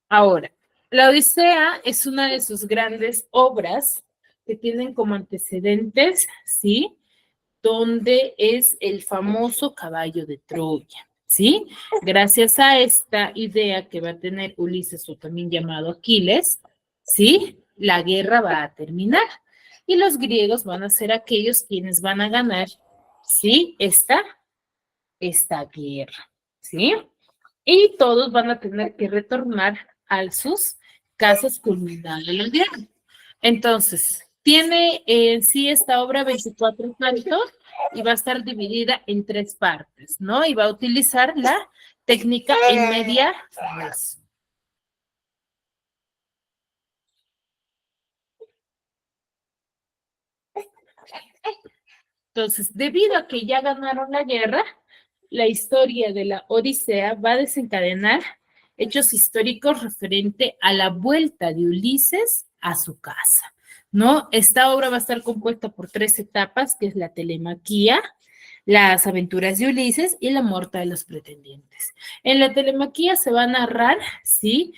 Ahora, la Odisea es una de sus grandes obras que tienen como antecedentes, ¿sí? Donde es el famoso caballo de Troya, ¿sí? Gracias a esta idea que va a tener Ulises, o también llamado Aquiles, ¿sí? La guerra va a terminar y los griegos van a ser aquellos quienes van a ganar, ¿sí? Esta guerra, ¿sí? Y todos van a tener que retornar a sus casas culminada la guerra. Entonces, tiene en sí esta obra 24 cantos y va a estar dividida en 3 partes, ¿no? Y va a utilizar la técnica en media res. Entonces, debido a que ya ganaron la guerra, la historia de la Odisea va a desencadenar hechos históricos referente a la vuelta de Ulises a su casa, ¿no? Esta obra va a estar compuesta por 3 etapas, que es la telemaquía, las aventuras de Ulises y la muerte de los pretendientes. En la telemaquía se va a narrar, ¿sí?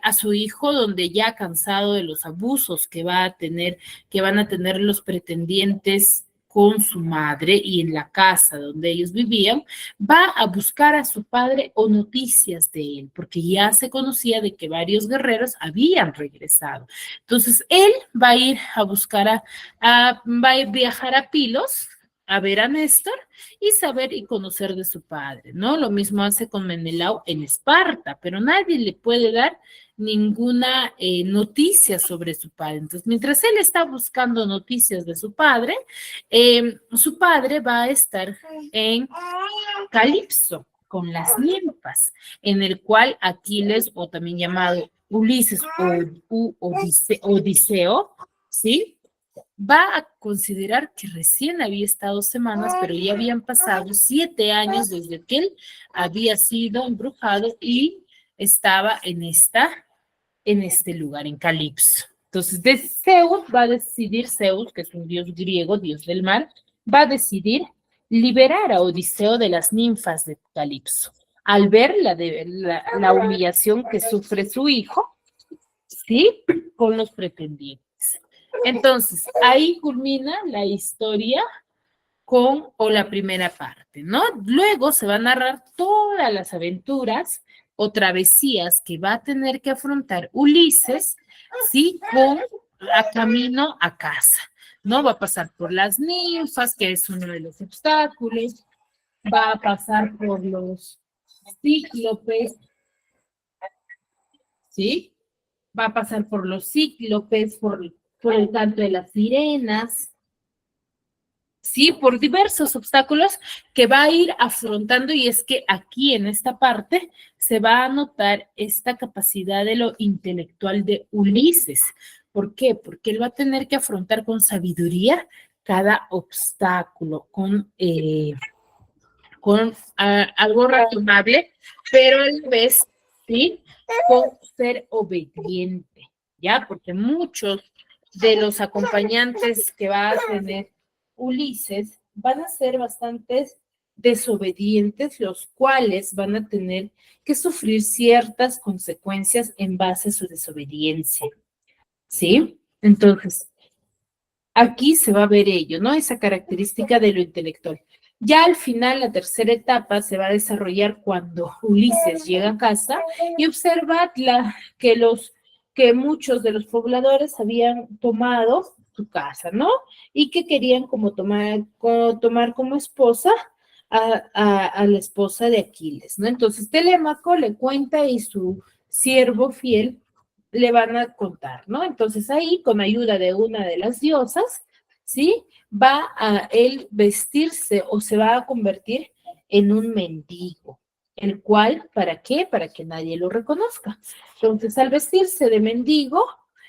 A su hijo, donde ya cansado de los abusos que van a tener los pretendientes con su madre y en la casa donde ellos vivían, va a buscar a su padre o noticias de él, porque ya se conocía de que varios guerreros habían regresado. Entonces, él va a ir a buscar va a viajar a Pilos, a ver a Néstor y saber y conocer de su padre, ¿no? Lo mismo hace con Menelao en Esparta, pero nadie le puede dar ninguna noticia sobre su padre. Entonces, mientras él está buscando noticias de su padre va a estar en Calipso con las ninfas, en el cual Aquiles, o también llamado Ulises o Odiseo, ¿sí? Va a considerar que recién había estado semanas, pero ya habían pasado 7 años desde que él había sido embrujado y estaba en este lugar, en Calipso. Entonces, Zeus va a decidir, Zeus, que es un dios griego, dios del mar, va a decidir liberar a Odiseo de las ninfas de Calipso. Al ver la humillación que sufre su hijo, ¿sí? Con los pretendientes. Entonces, ahí culmina la historia o la primera parte, ¿no? Luego se van a narrar todas las aventuras o travesías que va a tener que afrontar Ulises, ¿sí? A camino a casa, ¿no? Va a pasar por las ninfas, que es uno de los obstáculos, va a pasar por los cíclopes, ¿sí? Va a pasar por los cíclopes, por el canto de las sirenas, sí, por diversos obstáculos que va a ir afrontando, y es que aquí en esta parte se va a notar esta capacidad de lo intelectual de Ulises. ¿Por qué? Porque él va a tener que afrontar con sabiduría cada obstáculo, con algo razonable, pero a la vez, ¿sí? Con ser obediente, ¿ya? Porque muchos de los acompañantes que va a tener Ulises van a ser bastantes desobedientes, los cuales van a tener que sufrir ciertas consecuencias en base a su desobediencia, ¿sí? Entonces, aquí se va a ver ello, ¿no? Esa característica de lo intelectual. Ya al final, la tercera etapa se va a desarrollar cuando Ulises llega a casa y observa que muchos de los pobladores habían tomado su casa, ¿no? Y que querían como tomar como esposa a la esposa de Aquiles, ¿no? Entonces Telémaco le cuenta y su siervo fiel le van a contar, ¿no? Entonces ahí, con ayuda de una de las diosas, ¿sí? Va a él vestirse o se va a convertir en un mendigo, el cual, ¿para qué? Para que nadie lo reconozca. Entonces, al vestirse de mendigo,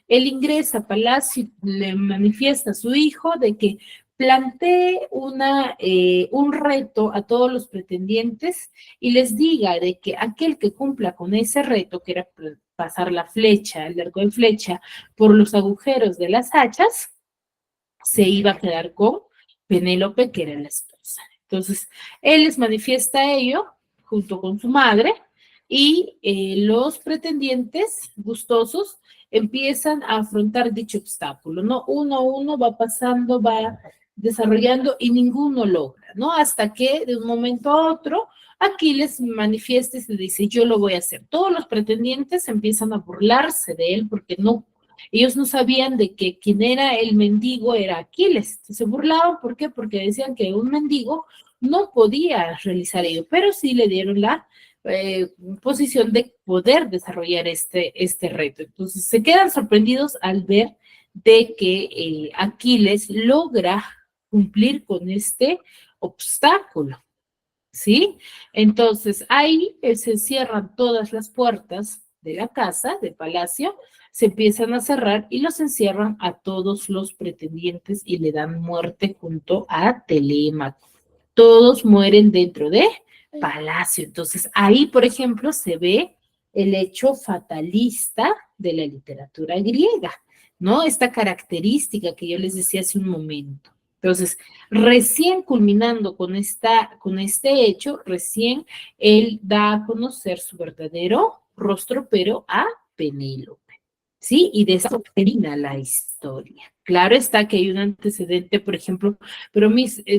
él ingresa a palacio y le manifiesta a su hijo de que plantee un reto a todos los pretendientes y les diga de que aquel que cumpla con ese reto, que era pasar la flecha, el arco de flecha, por los agujeros de las hachas, se iba a quedar con Penélope, que era la esposa. Entonces, él les manifiesta ello junto con su madre y los pretendientes gustosos empiezan a afrontar dicho obstáculo, ¿no? Uno a uno va pasando, va desarrollando y ninguno logra, ¿no? Hasta que de un momento a otro Aquiles manifiesta y se dice, yo lo voy a hacer. Todos los pretendientes empiezan a burlarse de él porque ellos no sabían de que quien era el mendigo era Aquiles. Se burlaban, ¿por qué? Porque decían que un mendigo no podía realizar ello, pero sí le dieron la posición de poder desarrollar este reto. Entonces se quedan sorprendidos al ver de que Aquiles logra cumplir con este obstáculo, ¿sí? Entonces ahí se cierran todas las puertas de la casa, del palacio, se empiezan a cerrar y los encierran a todos los pretendientes y le dan muerte junto a Telémaco. Todos mueren dentro de palacio. Entonces, ahí, por ejemplo, se ve el hecho fatalista de la literatura griega, ¿no? Esta característica que yo les decía hace un momento. Entonces, recién culminando con este hecho, recién él da a conocer su verdadero rostro, pero a Penélope. ¿Sí? Y de eso termina la historia. Claro está que hay un antecedente, por ejemplo, pero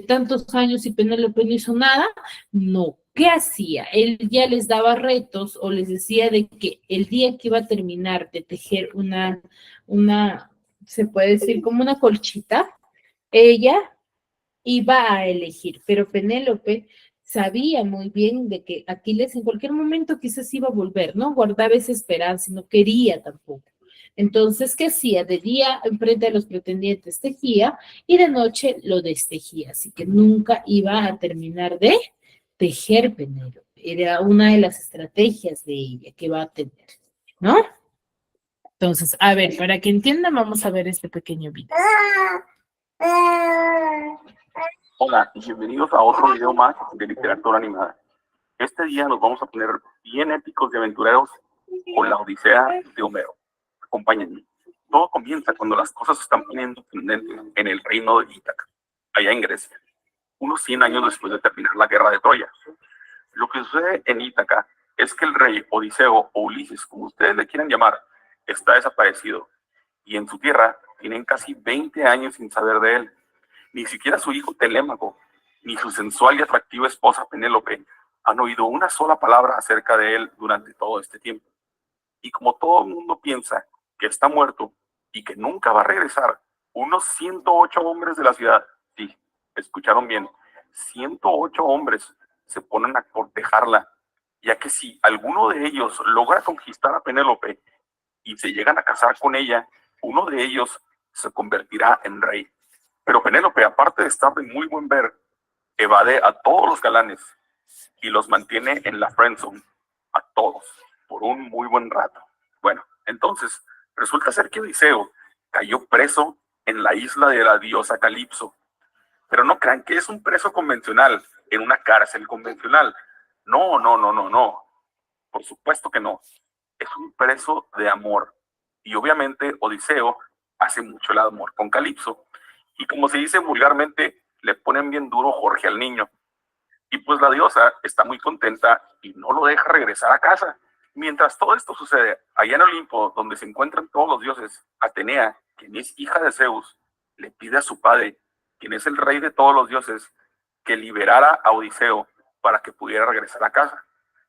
tantos años y Penélope no hizo nada, no. ¿Qué hacía? Él ya les daba retos o les decía de que el día que iba a terminar de tejer se puede decir como una colchita, ella iba a elegir, pero Penélope sabía muy bien de que Aquiles en cualquier momento quizás iba a volver, ¿no? Guardaba esa esperanza y no quería tampoco. Entonces, ¿qué hacía? De día, enfrente de los pretendientes, tejía y de noche lo destejía. Así que nunca iba a terminar de tejer Penélope. Era una de las estrategias de ella que va a tener, ¿no? Entonces, a ver, para que entiendan, vamos a ver este pequeño video. Hola y bienvenidos a otro video más de literatura animada. Este día nos vamos a poner bien épicos y aventureros con la Odisea de Homero. Acompáñenme. Todo comienza cuando las cosas se están poniendo candentes en el reino de Ítaca, allá en Grecia, unos 100 años después de terminar la guerra de Troya. Lo que sucede en Ítaca es que el rey Odiseo o Ulises, como ustedes le quieran llamar, está desaparecido y en su tierra tienen casi 20 años sin saber de él. Ni siquiera su hijo Telémaco, ni su sensual y atractiva esposa Penélope han oído una sola palabra acerca de él durante todo este tiempo. Y como todo el mundo piensa que está muerto y que nunca va a regresar, unos 108 hombres de la ciudad, sí, escucharon bien, 108 hombres se ponen a cortejarla, ya que si alguno de ellos logra conquistar a Penélope y se llegan a casar con ella, uno de ellos se convertirá en rey. Pero Penélope, aparte de estar de muy buen ver, evade a todos los galanes y los mantiene en la friendzone, a todos, por un muy buen rato. Bueno, entonces, resulta ser que Odiseo cayó preso en la isla de la diosa Calipso. Pero no crean que es un preso convencional, en una cárcel convencional. No. Por supuesto que no. Es un preso de amor. Y obviamente Odiseo hace mucho el amor con Calipso. Y como se dice vulgarmente, le ponen bien duro Jorge al niño. Y pues la diosa está muy contenta y no lo deja regresar a casa. Mientras todo esto sucede, allá en Olimpo, donde se encuentran todos los dioses, Atenea, quien es hija de Zeus, le pide a su padre, quien es el rey de todos los dioses, que liberara a Odiseo para que pudiera regresar a casa.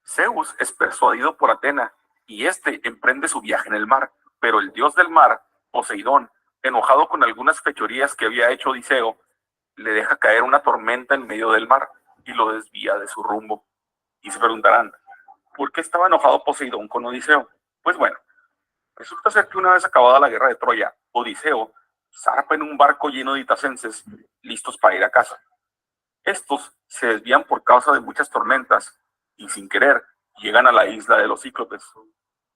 Zeus es persuadido por Atena y este emprende su viaje en el mar, pero el dios del mar, Poseidón, enojado con algunas fechorías que había hecho Odiseo, le deja caer una tormenta en medio del mar y lo desvía de su rumbo. Y se preguntarán, ¿por qué estaba enojado Poseidón con Odiseo? Pues bueno, resulta ser que una vez acabada la guerra de Troya, Odiseo zarpa en un barco lleno de itacenses listos para ir a casa. Estos se desvían por causa de muchas tormentas y sin querer llegan a la isla de los cíclopes.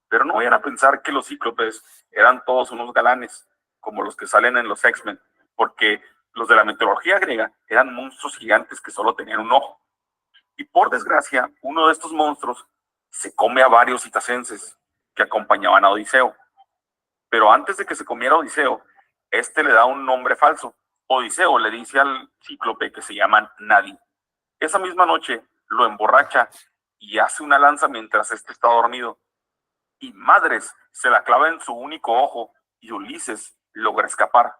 Pero no vayan a pensar que los cíclopes eran todos unos galanes, como los que salen en los X-Men, porque los de la mitología griega eran monstruos gigantes que solo tenían un ojo. Y por desgracia, uno de estos monstruos se come a varios itacenses que acompañaban a Odiseo. Pero antes de que se comiera a Odiseo, este le da un nombre falso. Odiseo le dice al cíclope que se llama Nadie. Esa misma noche lo emborracha y hace una lanza mientras este está dormido. Y madres, se la clava en su único ojo y Ulises logra escapar.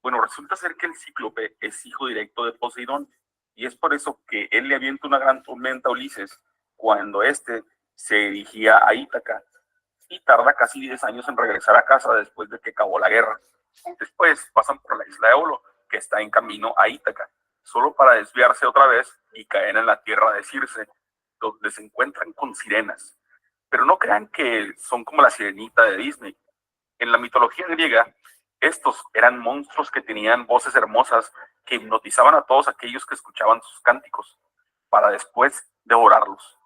Bueno, resulta ser que el cíclope es hijo directo de Poseidón y es por eso que él le avienta una gran tormenta a Ulises cuando éste se dirigía a Ítaca y tarda casi 10 años en regresar a casa después de que acabó la guerra. Después pasan por la isla de Eolo, que está en camino a Ítaca, solo para desviarse otra vez y caer en la tierra de Circe, donde se encuentran con sirenas. Pero no crean que son como la sirenita de Disney. En la mitología griega, estos eran monstruos que tenían voces hermosas que hipnotizaban a todos aquellos que escuchaban sus cánticos, para después devorarlos.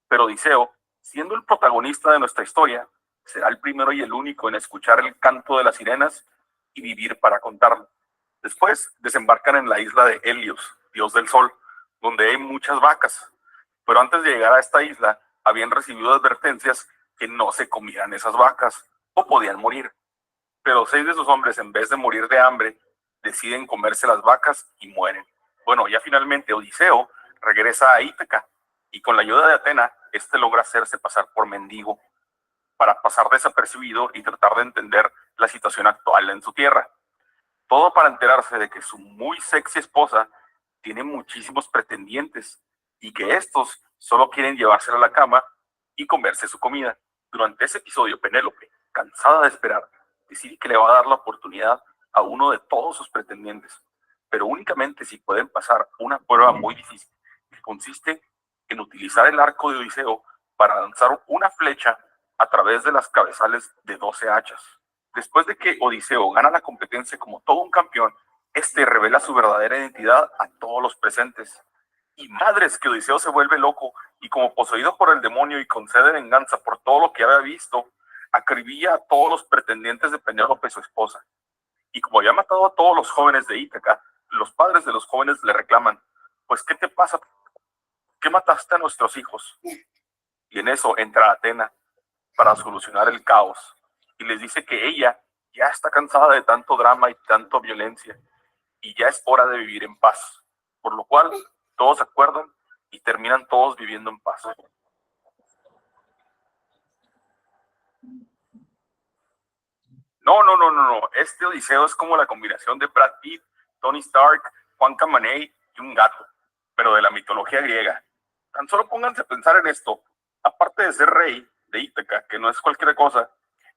Pero Odiseo, siendo el protagonista de nuestra historia, será el primero y el único en escuchar el canto de las sirenas y vivir para contarlo. Después desembarcan en la isla de Helios, dios del sol, donde hay muchas vacas. Pero antes de llegar a esta isla, habían recibido advertencias que no se comieran esas vacas o podían morir. Pero 6 de sus hombres, en vez de morir de hambre, deciden comerse las vacas y mueren. Bueno, ya finalmente Odiseo regresa a Ítaca y con la ayuda de Atena, este logra hacerse pasar por mendigo para pasar desapercibido y tratar de entender la situación actual en su tierra. Todo para enterarse de que su muy sexy esposa tiene muchísimos pretendientes y que estos solo quieren llevársela a la cama y comerse su comida. Durante ese episodio, Penélope, cansada de esperar, decide que le va a dar la oportunidad a uno de todos sus pretendientes, pero únicamente si pueden pasar una prueba muy difícil, que consiste en utilizar el arco de Odiseo para lanzar una flecha a través de las cabezales de 12 hachas. Después de que Odiseo gana la competencia como todo un campeón, este revela su verdadera identidad a todos los presentes. Y madres, que Odiseo se vuelve loco y como poseído por el demonio y con sed de venganza por todo lo que había visto, acribilla a todos los pretendientes de Penélope, su esposa. Y como había matado a todos los jóvenes de Ítaca, los padres de los jóvenes le reclaman, pues ¿qué te pasa? ¿Qué mataste a nuestros hijos? Y en eso entra Atena para solucionar el caos y les dice que ella ya está cansada de tanto drama y tanta violencia y ya es hora de vivir en paz, por lo cual todos se acuerdan y terminan todos viviendo en paz. No. Este Odiseo es como la combinación de Brad Pitt, Tony Stark, Juan Camaney y un gato, pero de la mitología griega. Tan solo pónganse a pensar en esto. Aparte de ser rey de Ítaca, que no es cualquier cosa,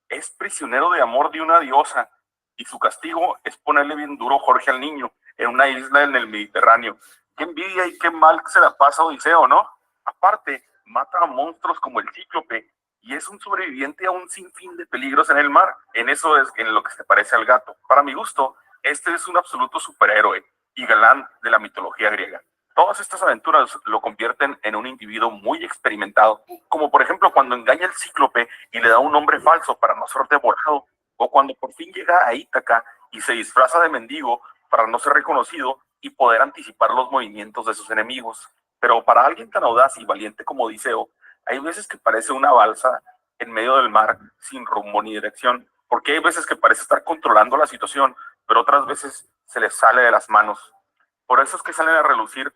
es prisionero de amor de una diosa y su castigo es ponerle bien duro Jorge al niño en una isla en el Mediterráneo. Qué envidia y qué mal se la pasa Odiseo, ¿no? Aparte, mata a monstruos como el cíclope y es un sobreviviente a un sinfín de peligros en el mar. En eso es en lo que se parece al gato. Para mi gusto, este es un absoluto superhéroe y galán de la mitología griega. Todas estas aventuras lo convierten en un individuo muy experimentado, como por ejemplo cuando engaña al cíclope y le da un nombre falso para no ser devorado, o cuando por fin llega a Ítaca y se disfraza de mendigo para no ser reconocido y poder anticipar los movimientos de sus enemigos. Pero para alguien tan audaz y valiente como Odiseo, hay veces que parece una balsa en medio del mar sin rumbo ni dirección, porque hay veces que parece estar controlando la situación, pero otras veces se le sale de las manos. Por eso es que salen a relucir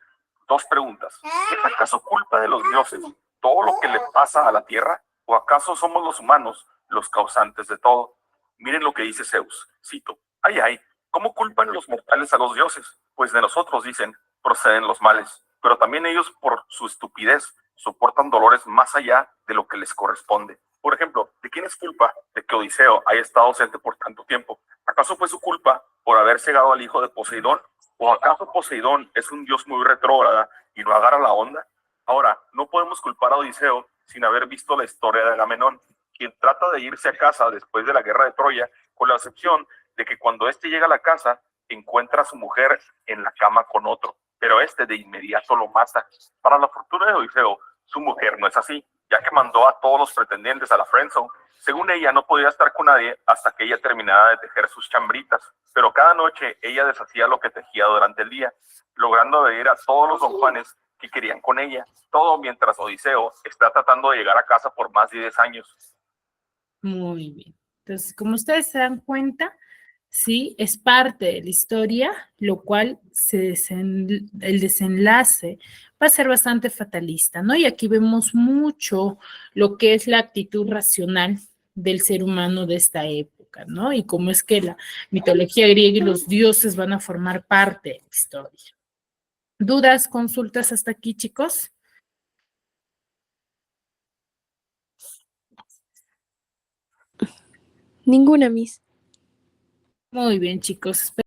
dos preguntas. ¿Es acaso culpa de los dioses todo lo que le pasa a la tierra? ¿O acaso somos los humanos los causantes de todo? Miren lo que dice Zeus, cito, ay, ¿Cómo culpan los mortales a los dioses? Pues de nosotros, dicen, proceden los males, pero también ellos por su estupidez soportan dolores más allá de lo que les corresponde. Por ejemplo, ¿de quién es culpa de que Odiseo haya estado ausente por tanto tiempo? ¿Acaso fue su culpa por haber cegado al hijo de Poseidón? ¿O acaso Poseidón es un dios muy retrógrada y no agarra la onda? Ahora, no podemos culpar a Odiseo sin haber visto la historia de Agamenón, quien trata de irse a casa después de la guerra de Troya, con la excepción de que cuando éste llega a la casa, encuentra a su mujer en la cama con otro, pero este de inmediato lo mata. Para la fortuna de Odiseo, su mujer no es así, ya que mandó a todos los pretendientes a la friendzone. Según ella, no podía estar con nadie hasta que ella terminara de tejer sus chambritas, pero cada noche ella deshacía lo que tejía durante el día, logrando atraer a todos los don Juanes que querían con ella, todo mientras Odiseo está tratando de llegar a casa por más de 10 años. Muy bien. Entonces, como ustedes se dan cuenta, sí, es parte de la historia, lo cual el desenlace va a ser bastante fatalista, ¿no? Y aquí vemos mucho lo que es la actitud racional del ser humano de esta época, ¿no? Y cómo es que la mitología griega y los dioses van a formar parte de la historia. ¿Dudas, consultas hasta aquí, chicos? Ninguna, Miss. Muy bien, chicos.